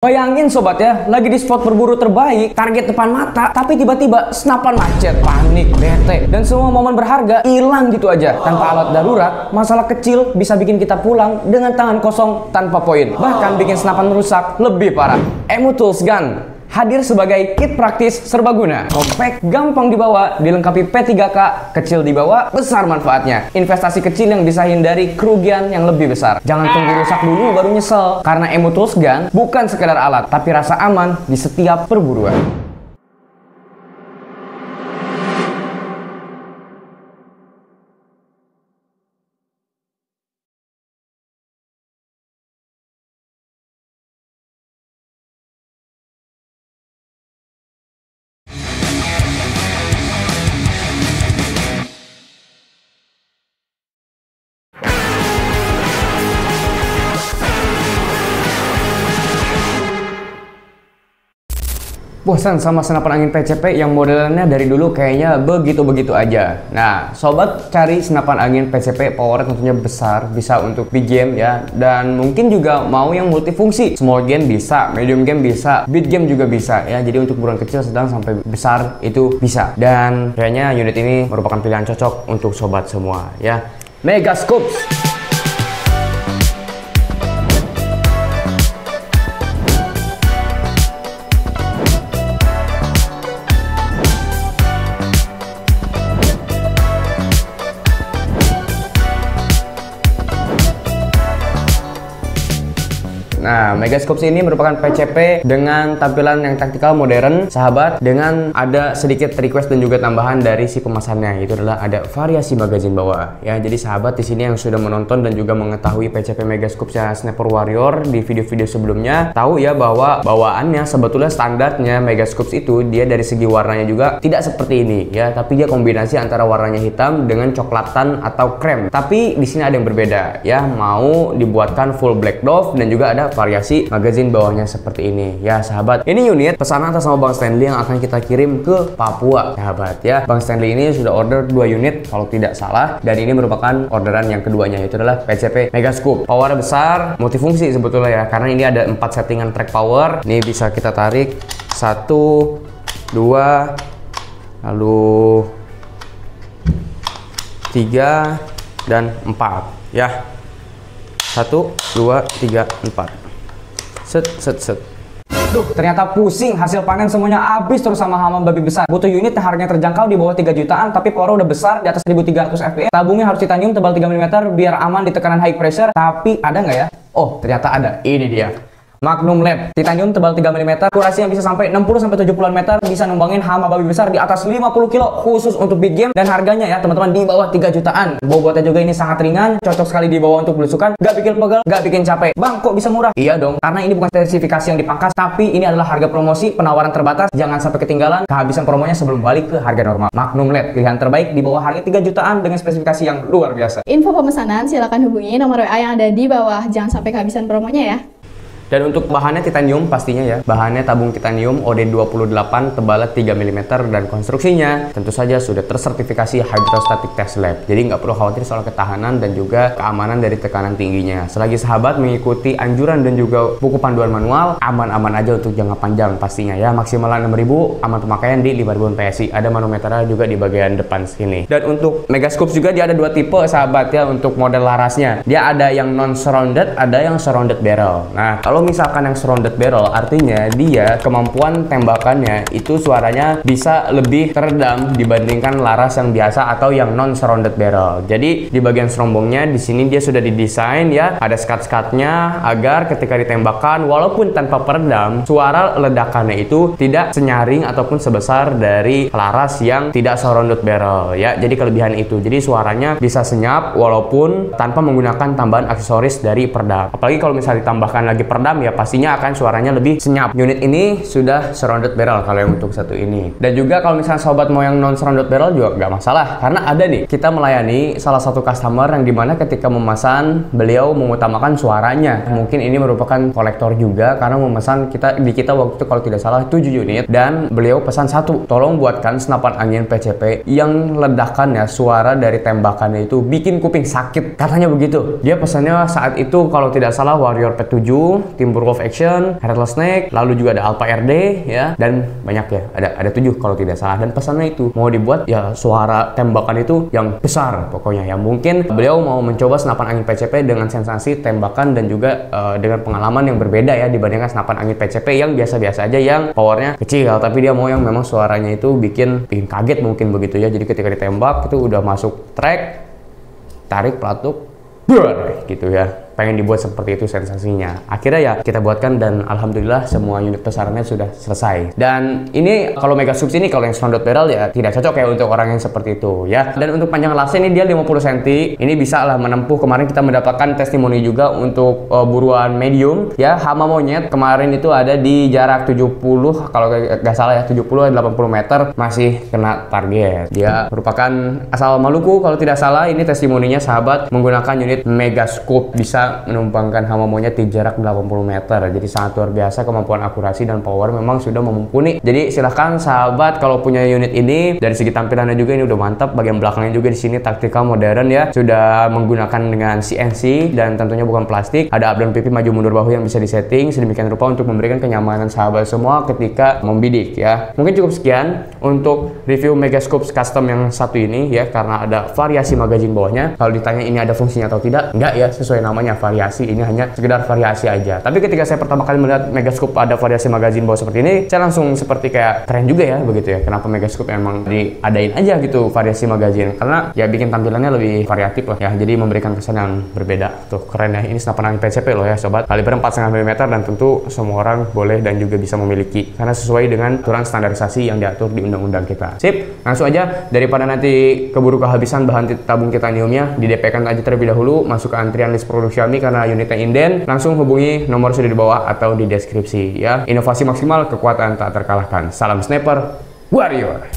Bayangin sobat ya, lagi di spot berburu terbaik, target depan mata, tapi tiba-tiba senapan macet, panik, bete, dan semua momen berharga hilang gitu aja. Tanpa alat darurat, masalah kecil bisa bikin kita pulang dengan tangan kosong tanpa poin. Bahkan bikin senapan rusak lebih parah. Emu Tools Gun hadir sebagai kit praktis serbaguna. Compact, gampang dibawa, dilengkapi P3K, kecil dibawa, besar manfaatnya. Investasi kecil yang bisa hindari kerugian yang lebih besar. Jangan tunggu rusak dulu baru nyesel. Karena Emu Tools Gun bukan sekedar alat, tapi rasa aman di setiap perburuan. Bosan sama senapan angin PCP yang modelnya dari dulu kayaknya begitu-begitu aja. Nah, sobat cari senapan angin PCP power tentunya besar, bisa untuk big game ya, dan mungkin juga mau yang multifungsi. Small game bisa, medium game bisa, big game juga bisa ya. Jadi untuk ukuran kecil, sedang sampai besar itu bisa. Dan kayaknya unit ini merupakan pilihan cocok untuk sobat semua ya. Megascopes. Nah, Megascopes ini merupakan PCP dengan tampilan yang taktikal modern, sahabat, dengan ada sedikit request dan juga tambahan dari si kemasannya. Itu adalah ada variasi magazin bawah. Ya, jadi sahabat di sini yang sudah menonton dan juga mengetahui PCP Megascopes ya Sniper Warrior di video-video sebelumnya, tahu ya bahwa bawaannya sebetulnya standarnya Megascopes itu dia dari segi warnanya juga tidak seperti ini ya, tapi dia kombinasi antara warnanya hitam dengan coklatan atau krem. Tapi di sini ada yang berbeda ya, mau dibuatkan full black dove dan juga ada variasi magazin bawahnya seperti ini ya sahabat. Ini unit pesanan atas nama Bang Stanley yang akan kita kirim ke Papua sahabat ya. Bang Stanley ini sudah order 2 unit kalau tidak salah, dan ini merupakan orderan yang keduanya, yaitu adalah PCP Megascope. Power besar, multifungsi sebetulnya ya, karena ini ada 4 settingan track power. Ini bisa kita tarik 1, 2, lalu 3 dan 4 ya. 1, 2, 3, 4. Set. Duh, ternyata pusing, hasil panen semuanya habis terus sama hama babi besar. Butuh unit yang harganya terjangkau di bawah 3 jutaan, tapi power udah besar di atas 1300 fps. Tabungnya harus titanium tebal 3 mm biar aman di tekanan high pressure. Tapi ada nggak ya? Oh, ternyata ada. Ini dia. Magnum Lab, titanium tebal 3 mm, akurasi yang bisa sampai 60-70 meter, bisa numbangin hama babi besar di atas 50 kilo, khusus untuk big game. Dan harganya ya teman-teman di bawah 3 jutaan. Bobotnya juga ini sangat ringan, cocok sekali dibawa untuk belusukan, gak bikin pegel, gak bikin capek. Bang, kok bisa murah? Iya dong, karena ini bukan spesifikasi yang dipangkas, tapi ini adalah harga promosi, penawaran terbatas. Jangan sampai ketinggalan kehabisan promonya sebelum balik ke harga normal. Magnum Lab, pilihan terbaik di bawah harga 3 jutaan dengan spesifikasi yang luar biasa. Info pemesanan silakan hubungi nomor WA yang ada di bawah. Jangan sampai kehabisan promonya ya. Dan untuk bahannya titanium pastinya ya. Bahannya tabung titanium OD28 tebalnya 3 mm dan konstruksinya tentu saja sudah tersertifikasi Hydrostatic Test Lab. Jadi nggak perlu khawatir soal ketahanan dan juga keamanan dari tekanan tingginya. Selagi sahabat mengikuti anjuran dan juga buku panduan manual, aman-aman aja untuk jangka panjang pastinya ya. Maksimal 6.000, aman pemakaian di 5.000 PSI. Ada manometernya juga di bagian depan sini. Dan untuk Megascopes juga dia ada 2 tipe sahabat ya untuk model larasnya. Dia ada yang non-surrounded, ada yang surrounded barrel. Nah, kalau misalkan yang surrounded barrel artinya dia kemampuan tembakannya itu suaranya bisa lebih teredam dibandingkan laras yang biasa atau yang non surrounded barrel. Jadi di bagian serombongnya di sini dia sudah didesain ya, ada skat-skatnya agar ketika ditembakkan walaupun tanpa peredam, suara ledakannya itu tidak senyaring ataupun sebesar dari laras yang tidak surrounded barrel ya. Jadi kelebihan itu. Jadi suaranya bisa senyap walaupun tanpa menggunakan tambahan aksesoris dari peredam. Apalagi kalau misalnya ditambahkan lagi peredam ya pastinya akan suaranya lebih senyap. Unit ini sudah surrounded barrel kalau yang untuk satu ini. Dan juga kalau misalnya sobat mau yang non surrounded barrel juga nggak masalah, karena ada nih kita melayani salah satu customer yang dimana ketika memesan beliau mengutamakan suaranya. Mungkin ini merupakan kolektor juga karena memesan di kita waktu itu kalau tidak salah 7 unit, dan beliau pesan 1, tolong buatkan senapan angin PCP yang ledakannya suara dari tembakannya itu bikin kuping sakit, katanya begitu. Dia pesannya saat itu kalau tidak salah Warrior P7 Timberwolf Action, Headless Snake, lalu juga ada Alpha RD ya, dan banyak ya, ada 7 kalau tidak salah. Dan pesannya itu mau dibuat ya suara tembakan itu yang besar pokoknya ya. Mungkin beliau mau mencoba senapan angin PCP dengan sensasi tembakan dan juga dengan pengalaman yang berbeda ya dibandingkan senapan angin PCP yang biasa-biasa aja yang powernya kecil, tapi dia mau yang memang suaranya itu bikin kaget mungkin begitu ya. Jadi ketika ditembak itu udah masuk track, tarik pelatuk, gitu ya. Pengen dibuat seperti itu sensasinya. Akhirnya ya kita buatkan dan alhamdulillah semua unit pesarannya sudah selesai. Dan ini kalau Mega Subs ini kalau yang sound barrel ya tidak cocok ya untuk orang yang seperti itu ya. Dan untuk panjang lasnya ini dia 50 cm. Ini bisa lah menempuh, kemarin kita mendapatkan testimoni juga untuk buruan medium ya. Hama monyet kemarin itu ada di jarak 70 kalau nggak salah ya, 70-80 meter masih kena target. Dia merupakan asal Maluku kalau tidak salah. Ini testimoninya sahabat menggunakan unit Mega Scope, bisa menumpangkan hama monyet di jarak 80 meter. Jadi sangat luar biasa kemampuan akurasi dan power memang sudah mumpuni. Jadi silahkan sahabat kalau punya unit ini, dari segi tampilannya juga ini udah mantap. Bagian belakangnya juga di sini taktikal modern ya, sudah menggunakan dengan CNC dan tentunya bukan plastik. Ada up dan pipi maju mundur bahu yang bisa disetting sedemikian rupa untuk memberikan kenyamanan sahabat semua ketika membidik ya. Mungkin cukup sekian untuk review Mega Scope custom yang satu ini ya, karena ada variasi magazine bawahnya. Kalau ditanya ini ada fungsinya atau tidak, enggak ya, sesuai namanya variasi, ini hanya sekedar variasi aja. Tapi ketika saya pertama kali melihat Mega Scope ada variasi magazine bawah seperti ini, saya langsung seperti kayak keren juga ya begitu ya. Kenapa Mega Scope emang diadain aja gitu variasi magazine, karena ya bikin tampilannya lebih variatif lah ya, jadi memberikan kesan yang berbeda. Tuh keren ya, ini senapan angin PCP loh ya sobat, kaliber 4,5 mm dan tentu semua orang boleh dan juga bisa memiliki karena sesuai dengan aturan standarisasi yang diatur di undang-undang kita. Sip, langsung aja daripada nanti keburu kehabisan bahan tabung titaniumnya, di DP-kan aja terlebih dahulu, masuk ke antrian list produksi karena unitnya inden. Langsung hubungi nomor sudah di bawah atau di deskripsi ya. Inovasi maksimal, kekuatan tak terkalahkan. Salam sniper warrior.